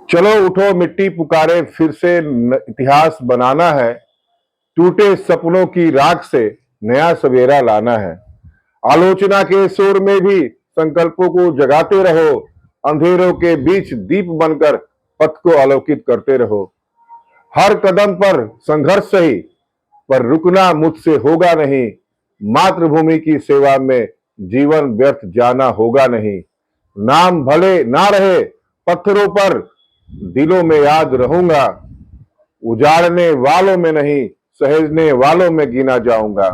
चलो उठो मिट्टी पुकारे फिर से इतिहास बनाना है। टूटे सपनों की राख से नया सवेरा लाना है। आलोचना के शोर में भी संकल्पों को जगाते रहो। अंधेरों के बीच दीप बनकर पथ को आलोकित करते रहो। हर कदम पर संघर्ष सही, पर रुकना मुझसे होगा नहीं। मातृभूमि की सेवा में जीवन व्यर्थ जाना होगा नहीं। नाम भले ना रहे पत्थरों पर, दिलों में याद रहूंगा। उजाड़ने वालों में नहीं, सहेजने वालों में गिना जाऊंगा।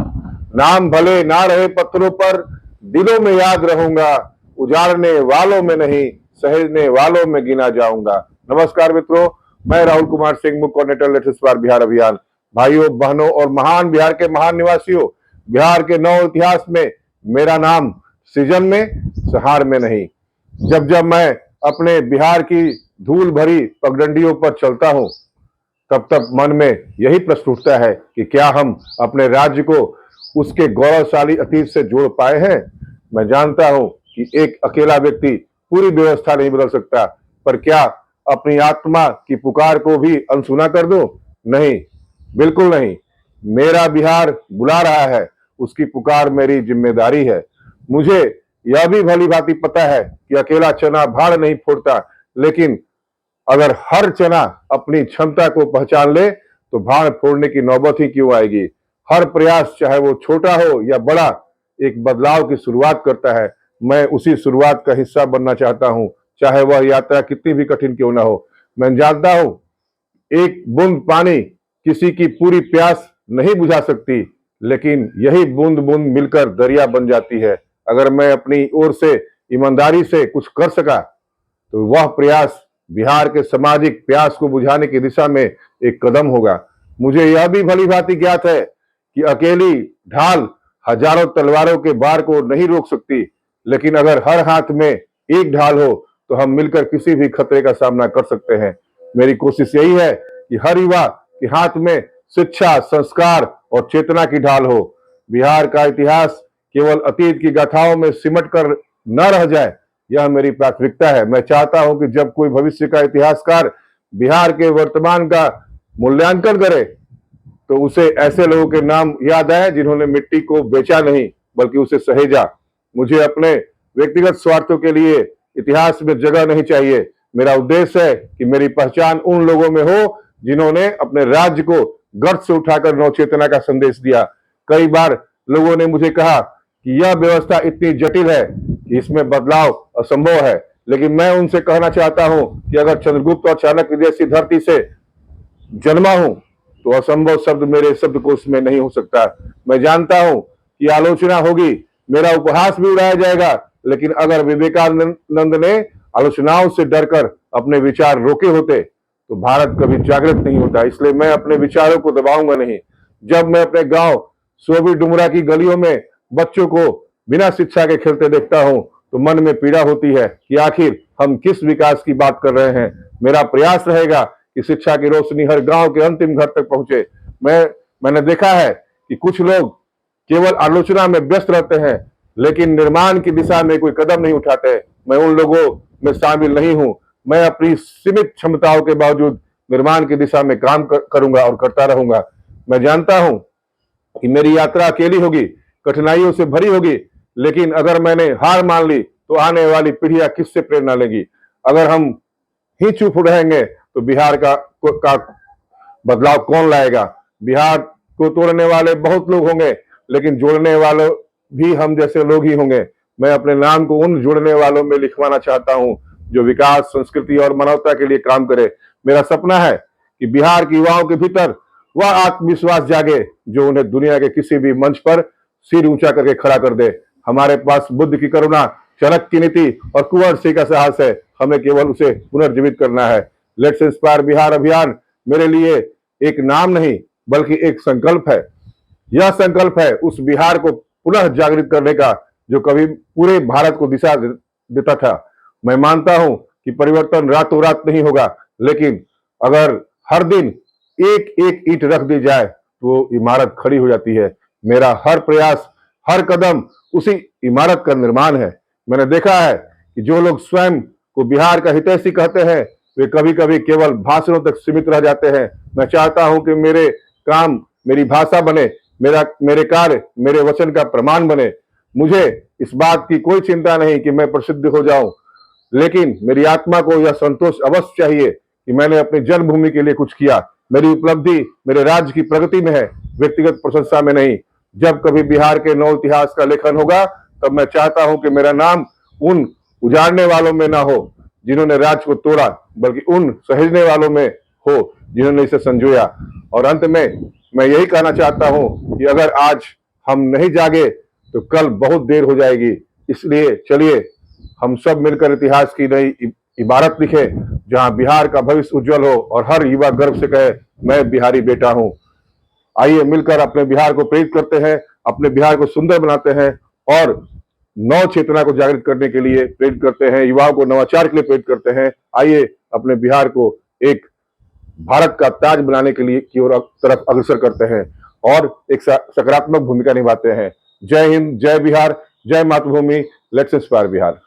नाम भले ना रहे पत्थरों पर, दिलों में याद रहूंगा। उजाड़ने वालों में नहीं, सहेजने वालों में गिना जाऊंगा। नमस्कार मित्रों, मैं राहुल कुमार सिंह, मुख्य कोऑर्डिनेटर लेटेस्ट बार बिहार अभियान। भाइयों बहनों और महान बिहार के महान निवासियों, बिहार के नौ इतिहास में मेरा नाम सृजन में, सहार में नहीं। जब जब मैं अपने बिहार की धूल भरी पगडंडियों पर चलता हूं, तब तब मन में यही प्रश्न उठता है कि क्या हम अपने राज्य को उसके गौरवशाली अतीत से जोड़ पाए हैं। मैं जानता हूं कि एक अकेला व्यक्ति पूरी व्यवस्था नहीं बदल सकता, पर क्या अपनी आत्मा की पुकार को भी अनसुना कर दूं? नहीं, बिल्कुल नहीं। मेरा बिहार बुला रहा है, उसकी पुकार मेरी जिम्मेदारी है। मुझे यह भी भली भांति पता है कि अकेला चना भाड़ नहीं फोड़ता, लेकिन अगर हर चना अपनी क्षमता को पहचान ले तो भाड़ फोड़ने की नौबत ही क्यों आएगी। हर प्रयास, चाहे वो छोटा हो या बड़ा, एक बदलाव की शुरुआत करता है। मैं उसी शुरुआत का हिस्सा बनना चाहता हूं, चाहे वह यात्रा कितनी भी कठिन क्यों ना हो। मैं जानता हूं एक बूंद पानी किसी की पूरी प्यास नहीं बुझा सकती, लेकिन यही बूंद बूंद मिलकर दरिया बन जाती है। अगर मैं अपनी ओर से ईमानदारी से कुछ कर सका तो वह प्रयास बिहार के सामाजिक प्यास को बुझाने की दिशा में एक कदम होगा। मुझे यह भी भली भांति ज्ञात है कि अकेली ढाल हजारों तलवारों के बार को नहीं रोक सकती, लेकिन अगर हर हाथ में एक ढाल हो तो हम मिलकर किसी भी खतरे का सामना कर सकते हैं। मेरी कोशिश यही है कि हर युवा के हाथ में शिक्षा, संस्कार और चेतना की ढाल हो। बिहार का इतिहास केवल अतीत की गाथाओं में सिमट कर न रह जाए, यह मेरी प्राथमिकता है। मैं चाहता हूं कि जब कोई भविष्य का इतिहासकार बिहार के वर्तमान का मूल्यांकन करे तो उसे ऐसे लोगों के नाम याद आए जिन्होंने मिट्टी को बेचा नहीं बल्कि उसे सहेजा। मुझे अपने व्यक्तिगत स्वार्थों के लिए इतिहास में जगह नहीं चाहिए। मेरा उद्देश्य है कि मेरी पहचान उन लोगों में हो जिन्होंने अपने राज्य को गर्त से उठाकर नवचेतना का संदेश दिया। कई बार लोगों ने मुझे कहा कि यह व्यवस्था इतनी जटिल है कि इसमें बदलाव असंभव है, लेकिन मैं उनसे कहना चाहता हूं कि अगर चंद्रगुप्त और चाणक्य जैसी धरती से जन्मा हूं तो असंभव शब्द मेरे शब्दकोश में नहीं हो सकता। मैं जानता हूं कि आलोचना होगी, मेरा उपहास भी उड़ाया जाएगा, लेकिन अगर विवेकानंद ने आलोचनाओं से डरकर अपने विचार रोके होते तो भारत कभी जागृत नहीं होता। इसलिए मैं अपने विचारों को दबाऊंगा नहीं। जब मैं अपने गांव सोबी डुमरा की गलियों में बच्चों को बिना शिक्षा के खेलते देखता हूं तो मन में पीड़ा होती है कि आखिर हम किस विकास की बात कर रहे हैं। मेरा प्रयास रहेगा कि शिक्षा की रोशनी हर गांव के अंतिम घर तक पहुंचे। मैंने देखा है कि कुछ लोग केवल आलोचना में व्यस्त रहते हैं, लेकिन निर्माण की दिशा में कोई कदम नहीं उठाते। मैं उन लोगों में शामिल नहीं हूं। मैं अपनी सीमित क्षमताओं के बावजूद निर्माण की दिशा में काम करूंगा और करता रहूंगा। मैं जानता हूं कि मेरी यात्रा अकेली होगी, कठिनाइयों से भरी होगी, लेकिन अगर मैंने हार मान ली तो आने वाली पीढ़ियां किससे प्रेरणा लेगी। अगर हम ही चुप रहेंगे तो बिहार का बदलाव कौन लाएगा। बिहार को तोड़ने वाले बहुत लोग होंगे, लेकिन जोड़ने वाले भी हम जैसे लोग ही होंगे। मैं अपने नाम को उन जुड़ने वालों में लिखवाना चाहता हूं जो विकास, संस्कृति और मानवता के लिए काम करे। मेरा सपना है कि बिहार के युवाओं के भीतर वह आत्मविश्वास जागे जो उन्हें दुनिया के किसी भी मंच पर सिर ऊंचा करके खड़ा कर दे। हमारे पास बुद्ध की करुणा, चाणक्य की नीति और कुंवर सिंह का साहस है। हमें केवल उसे पुनर्जीवित करना है। लेट्स इंस्पायर बिहार अभियान मेरे लिए एक नाम नहीं बल्कि एक संकल्प है। यह संकल्प है उस बिहार को पुनः जागृत करने का जो कभी पूरे भारत को दिशा देता था। मैं मानता हूं कि परिवर्तन रातों रात नहीं होगा, लेकिन अगर हर दिन एक एक ईंट रख दी जाए तो इमारत खड़ी हो जाती है। मेरा हर प्रयास, हर कदम उसी इमारत का निर्माण है। मैंने देखा है कि जो लोग स्वयं को बिहार का हितैषी कहते हैं वे कभी कभी केवल भाषणों तक सीमित रह जाते हैं। मैं चाहता हूं कि मेरे काम मेरी भाषा बने, मेरे कार्य मेरे वचन का प्रमाण बने। मुझे इस बात की कोई चिंता नहीं कि मैं प्रसिद्ध हो जाऊं, लेकिन मेरी आत्मा को यह संतोष अवश्य चाहिए कि मैंने अपनी जन्मभूमि के लिए कुछ किया। मेरी उपलब्धि मेरे राज्य की प्रगति में है, व्यक्तिगत प्रशंसा में नहीं। जब कभी बिहार के नव इतिहास का लेखन होगा, तब मैं चाहता हूं कि मेरा नाम उन उजाड़ने वालों में ना हो जिन्होंने राज्य को तोड़ा, बल्कि उन सहेजने वालों में हो जिन्होंने इसे संजोया। और अंत में मैं यही कहना चाहता हूं कि अगर आज हम नहीं जागे तो कल बहुत देर हो जाएगी। इसलिए चलिए हम सब मिलकर इतिहास की नई इबारत लिखें, जहां बिहार का भविष्य उज्जवल हो और हर युवा गर्व से कहे, मैं बिहारी बेटा हूं। आइए मिलकर अपने बिहार को प्रेरित करते हैं, अपने बिहार को सुंदर बनाते हैं और नव चेतना को जागृत करने के लिए प्रेरित करते हैं, युवाओं को नवाचार के लिए प्रेरित करते हैं। आइए अपने बिहार को एक भारत का ताज बनाने के लिए की ओर तरफ अग्रसर करते हैं और एक सकारात्मक भूमिका निभाते हैं। जय हिंद, जय बिहार, जय मातृभूमि। Let's inspire Bihar.